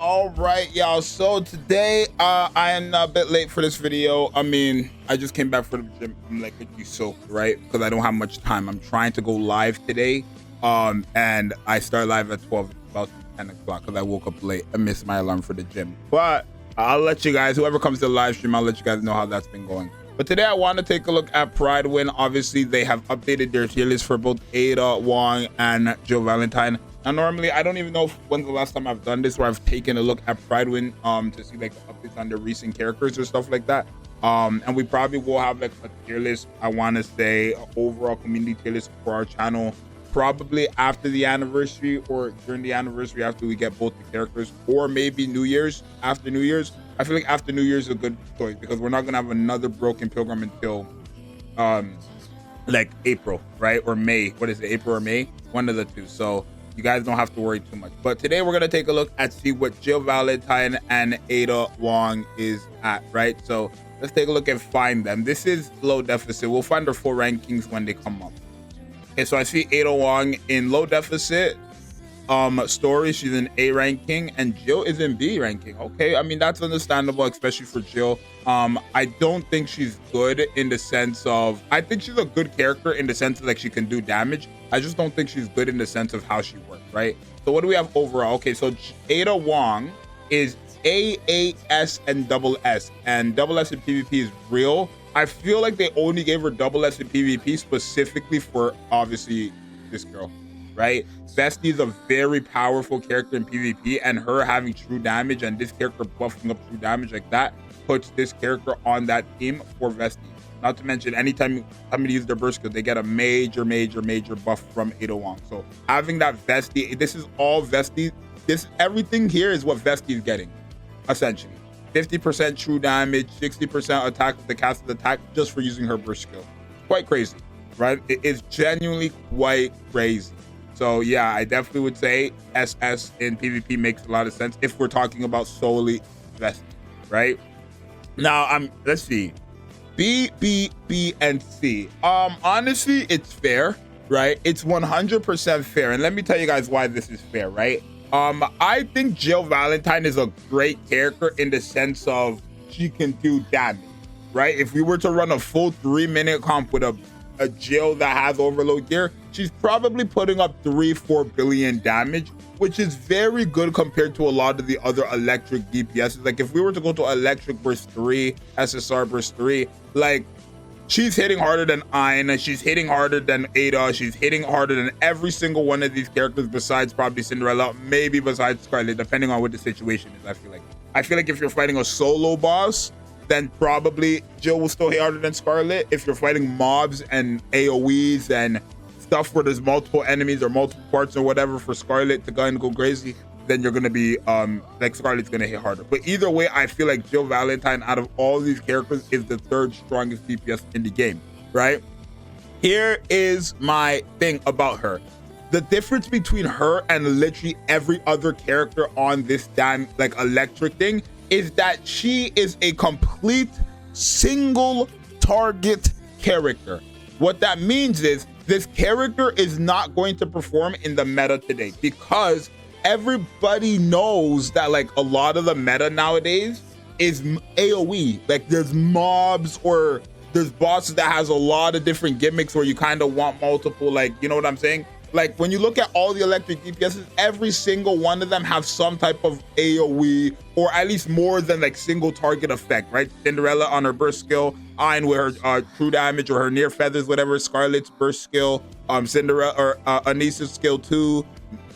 All right, y'all. So today, I am a bit late for this video. I mean, I just came back from the gym. I'm like literally soaked, right? Because I don't have much time. I'm trying to go live today. And I start live at 12, about 10 o'clock, because I woke up late. I missed my alarm for the gym. But I'll let you guys, whoever comes to the live stream, I'll let you guys know how that's been going. But today I want to take a look at Pride Win. Obviously, they have updated their tier list for both Ada, Wong, and Valentine. Now, normally, I don't even know when's the last time I've done this where I've taken a look at Pride Win to see like the updates on the recent characters or stuff like that. And we probably will have like a tier list, I want to say, an overall community tier list for our channel, probably after the anniversary or during the anniversary after we get both the characters, or maybe New Year's, after New Year's. I feel like after New Year's is a good choice because we're not going to have another Broken Pilgrim until like April, right? Or May. What is it? April or May? One of the two. So you guys don't have to worry too much. But today we're going to take a look at see what Valentine and Ada Wong is at, right? So let's take a look and find them. This is low deficit. We'll find their full rankings when they come up. Okay, so I see Ada Wong in low deficit. Story, she's in A ranking, and Jill is in B ranking. Okay, I mean that's understandable, especially for Jill. I don't think she's good in the sense of, I think she's a good character in the sense of like she can do damage. I just don't think she's good in the sense of how she works, right? So what do we have overall? Okay, so Ada Wong is AAS and double S, and double S in PvP is real. I feel like they only gave her double S in PvP specifically for obviously this girl, right? Vesty is a very powerful character in PvP, and her having true damage and this character buffing up true damage like that puts this character on that team for Vesty. Not to mention, anytime somebody uses their burst skill, they get a major buff from Ada Wong. So having that Vesty, this is all Vesty. Everything here is what Vesty is getting, essentially. 50% true damage, 60% attack with the casted attack just for using her burst skill. Quite crazy, right? It is genuinely quite crazy. So yeah, I definitely would say SS in PvP makes a lot of sense if we're talking about solely Vesty, right? Now, let's see. B, and C. Honestly, it's fair, right? It's 100% fair. And let me tell you guys why this is fair, right? I think Jill Valentine is a great character in the sense of she can do damage, right? If we were to run a full 3-minute comp with a Jill that has overload gear, she's probably putting up 3-4 billion damage, which is very good compared to a lot of the other electric DPSs. Like if we were to go to electric burst 3, SSR burst 3, like she's hitting harder than Aina, she's hitting harder than Ada, she's hitting harder than every single one of these characters besides probably Cinderella, maybe besides Scarlet, depending on what the situation is. I feel like if you're fighting a solo boss, then probably Jill will still hit harder than Scarlet. If you're fighting mobs and AoEs and stuff where there's multiple enemies or multiple parts or whatever for Scarlet to go crazy, then you're gonna be like Scarlet's gonna hit harder. But either way, I feel like Jill Valentine out of all these characters is the third strongest DPS in the game, right? Here is my thing about her. The difference between her and literally every other character on this damn like electric thing is that she is a complete single target character. What that means is this character is not going to perform in the meta today because everybody knows that like a lot of the meta nowadays is AoE. Like there's mobs or there's bosses that has a lot of different gimmicks where you kind of want multiple, like, you know what I'm saying? Like when you look at all the electric DPSs, every single one of them have some type of AoE or at least more than like single target effect, right? Cinderella on her burst skill, Ayn with her true damage or her near feathers, whatever, Scarlet's burst skill, Cinderella or Anissa's skill 2,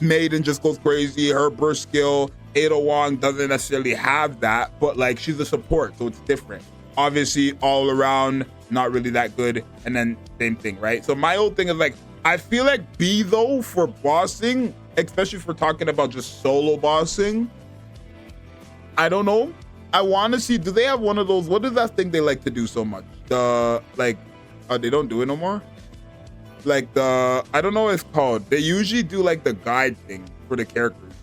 Maiden just goes crazy, her burst skill. Ada Wong doesn't necessarily have that, but like she's a support, so it's different. Obviously all around not really that good, and then same thing, right? So my whole thing is like, I feel like B though for bossing, especially if we're talking about just solo bossing, I don't know. I want to see, do they have one of those, what is that thing they like to do so much? The like, they don't do it no more? Like the, I don't know what it's called. They usually do like the guide thing for the characters.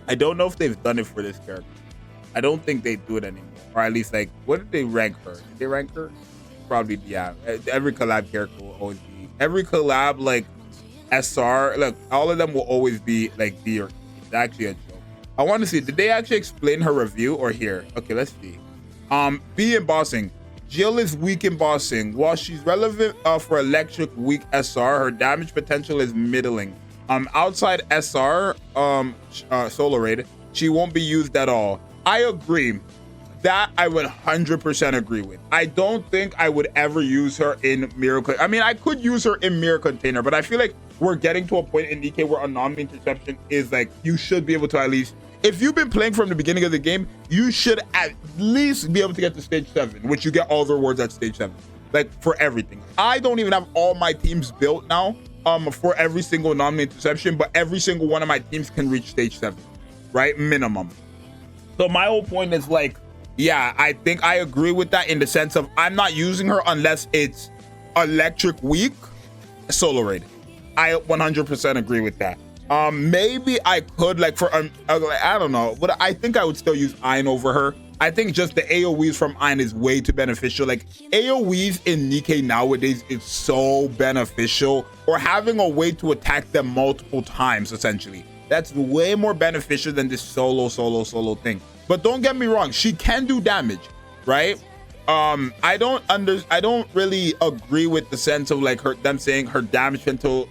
I don't know if they've done it for this character. I don't think they do it anymore. Or at least like, what did they rank her? Did they rank her? Probably, yeah. Every collab character will always be, every collab like SR, look, all of them will always be like B or C. It's actually a joke. I want to see, did they actually explain her review or here? Okay, let's see. B in bossing. Jill is weak in bossing. While she's relevant for electric weak SR, her damage potential is middling. Outside SR, solo raid, she won't be used at all. I agree. That I would 100% agree with. I don't think I would ever use her in Mirror. I mean, I could use her in Mirror Container, but I feel like we're getting to a point in Nikke where anomaly interception is like, you should be able to at least, if you've been playing from the beginning of the game, you should at least be able to get to stage 7, which you get all the rewards at stage 7, like for everything. I don't even have all my teams built now for every single anomaly interception, but every single one of my teams can reach stage 7, right? Minimum. So my whole point is like, yeah, I think I agree with that in the sense of I'm not using her unless it's electric weak solo raid. I 100% agree with that. Maybe I could like for I don't know, but I think I would still use Ein over her. I think just the AoEs from Ein is way too beneficial. Like AoEs in Nikke nowadays is so beneficial, or having a way to attack them multiple times essentially. That's way more beneficial than this solo thing. But don't get me wrong, she can do damage, right? I don't really agree with the sense of like them saying her damage potential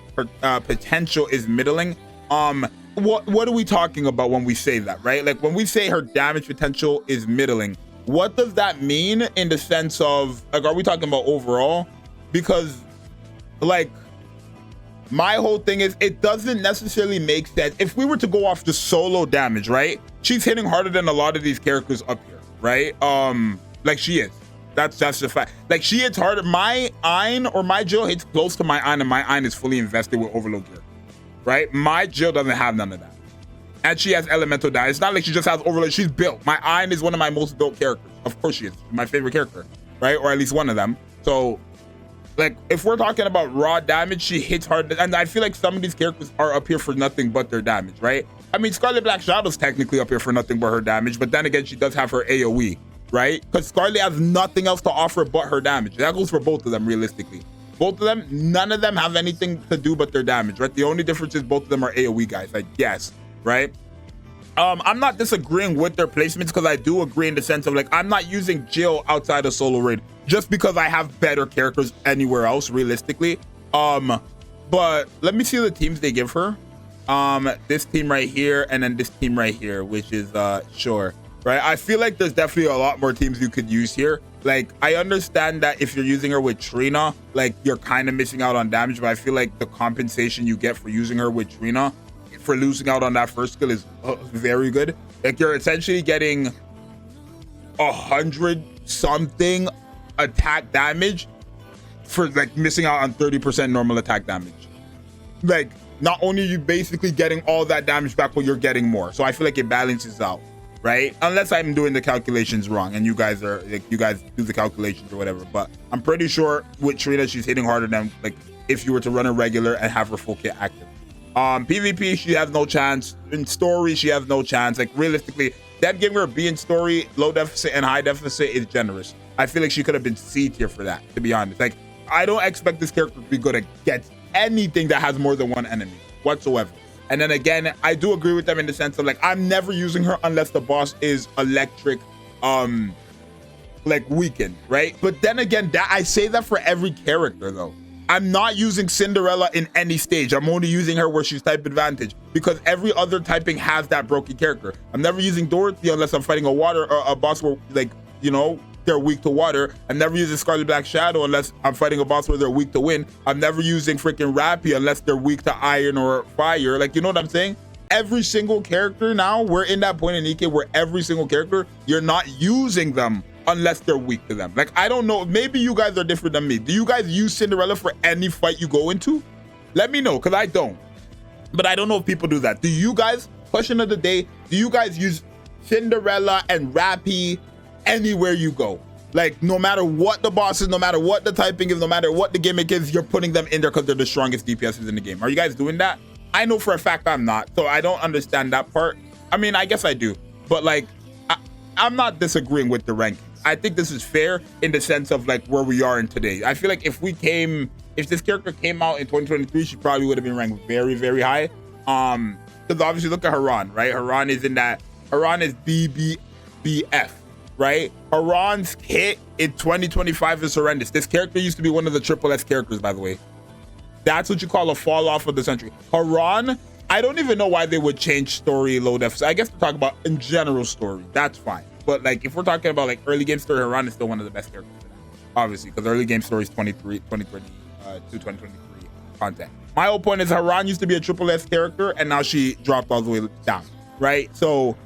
is middling. What are we talking about when we say that, right? Like when we say her damage potential is middling, what does that mean in the sense of like, are we talking about overall? Because like my whole thing is it doesn't necessarily make sense if we were to go off the solo damage, right? She's hitting harder than a lot of these characters up here, right? Like she is. That's the fact. Like she hits harder. My Ein or my Jill hits close to my Ein, and my Ein is fully invested with overload gear, right? My Jill doesn't have none of that, and she has elemental die. It's not like she just has overload. She's built. My Ein is one of my most built characters. Of course she is. My favorite character, right? Or at least one of them. So like if we're talking about raw damage, she hits hard, and I feel like some of these characters are up here for nothing but their damage, right? I mean, Scarlet Black Shadow's technically up here for nothing but her damage, but then again, she does have her AoE, right? Because Scarlet has nothing else to offer but her damage. That goes for both of them, realistically. Both of them, none of them have anything to do but their damage, right? The only difference is both of them are AoE guys, I guess, right? I'm not disagreeing with their placements because I do agree in the sense of like, I'm not using Jill outside of solo raid just because I have better characters anywhere else, realistically. But let me see the teams they give her. This team right here and then this team right here, which is sure, right? I feel like there's definitely a lot more teams you could use here. Like I understand that if you're using her with Trina, like you're kind of missing out on damage, but I feel like the compensation you get for using her with Trina for losing out on that first skill is very good. Like you're essentially getting 100 something attack damage for like missing out on 30% normal attack damage. Like not only are you basically getting all that damage back, but you're getting more. So I feel like it balances out, right? Unless I'm doing the calculations wrong and you guys are like, you guys do the calculations or whatever. But I'm pretty sure with Trina, she's hitting harder than like if you were to run a regular and have her full kit active. PvP, she has no chance. In story, she has no chance. Like realistically, that giving her a B in story, low deficit and high deficit is generous. I feel like she could have been C tier for that, to be honest. Like I don't expect this character to be good against anything that has more than one enemy whatsoever. And then again, I do agree with them in the sense of like, I'm never using her unless the boss is electric, like weakened, right? But then again, that I say that for every character though. I'm not using Cinderella in any stage. I'm only using her where she's type advantage because every other typing has that broken character. I'm never using Dorothy unless I'm fighting a boss where like, you know, they're weak to water. I'm never using Scarlet Black Shadow unless I'm fighting a boss where they're weak to wind. I'm never using freaking Rappy unless they're weak to iron or fire. Like, you know what I'm saying? Every single character now, we're in that point in Nikke where every single character, you're not using them unless they're weak to them. Like, I don't know, maybe you guys are different than me. Do you guys use Cinderella for any fight you go into? Let me know, because I don't. But I don't know if people do that. Do you guys, question of the day, do you guys use Cinderella and Rappy anywhere you go? Like, no matter what the boss is, no matter what the typing is, no matter what the gimmick is, you're putting them in there because they're the strongest DPSs in the game. Are you guys doing that? I know for a fact I'm not, so I don't understand that part. I mean, I guess I do, but like, I'm not disagreeing with the rankings. I think this is fair in the sense of like where we are in today. I feel like if this character came out in 2023, she probably would have been ranked very, very high. because obviously look at Haran, right? Haran is in that. Haran is BBBF, right? Haran's hit in 2025 is horrendous. This character used to be one of the triple S characters, by the way. That's what you call a fall off of the century. Haran, I don't even know why they would change story low deficit. I guess to talk about in general story, that's fine. But like if we're talking about like early game story, Haran is still one of the best characters, obviously, because early game story is 2023 content. My whole point is Haran used to be a triple S character and now she dropped all the way down, right? So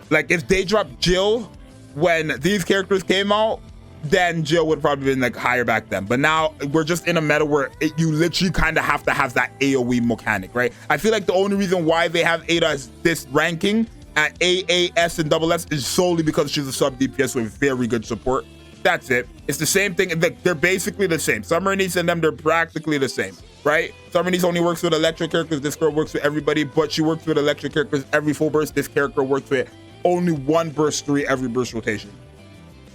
like if they dropped Jill when these characters came out, then Jill would probably been like higher back then. But now we're just in a meta where you literally kind of have to have that AoE mechanic, right? I feel like the only reason why they have Ada as this ranking at AAS and SS is solely because she's a sub DPS with very good support. That's it. It's the same thing. They're basically the same. Summer Niece and them, they're practically the same, right? Summer Niece only works with electric characters. This girl works with everybody, but she works with electric characters every full burst. This character works with only one burst 3 every burst rotation.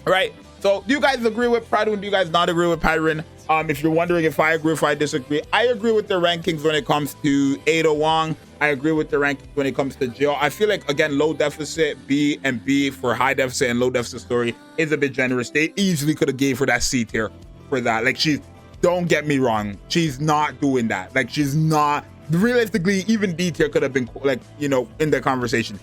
All right. So do you guys agree with Pyron? Do you guys not agree with Pyron? If you're wondering if I agree, if I disagree, I agree with their rankings when it comes to Ada Wong. I agree with the rankings when it comes to Jill. I feel like, again, low deficit B and B for high deficit and low deficit story is a bit generous. They easily could have gave her that C tier for that. Like, don't get me wrong, she's not doing that. Like, she's not, realistically, even D tier could have been, like, you know, in the conversation.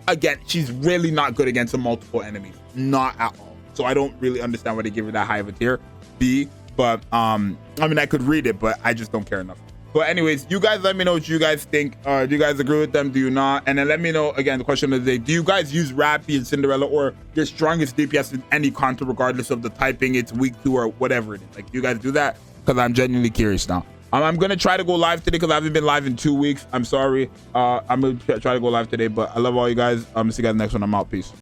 Again, she's really not good against multiple enemies. Not at all. So I don't really understand why they give her that high of a tier, B. But I mean, I could read it, but I just don't care enough. But anyways, you guys let me know what you guys think. Do you guys agree with them? Do you not? And then let me know, again, the question of the day. Do you guys use Rappy and Cinderella or your strongest DPS in any content, regardless of the typing, it's week 2 or whatever it is? Like, do you guys do that? Because I'm genuinely curious now. I'm going to try to go live today because I haven't been live in 2 weeks. I'm sorry. I'm going to try to go live today, but I love all you guys. I'm going to see you guys next one. I'm out. Peace.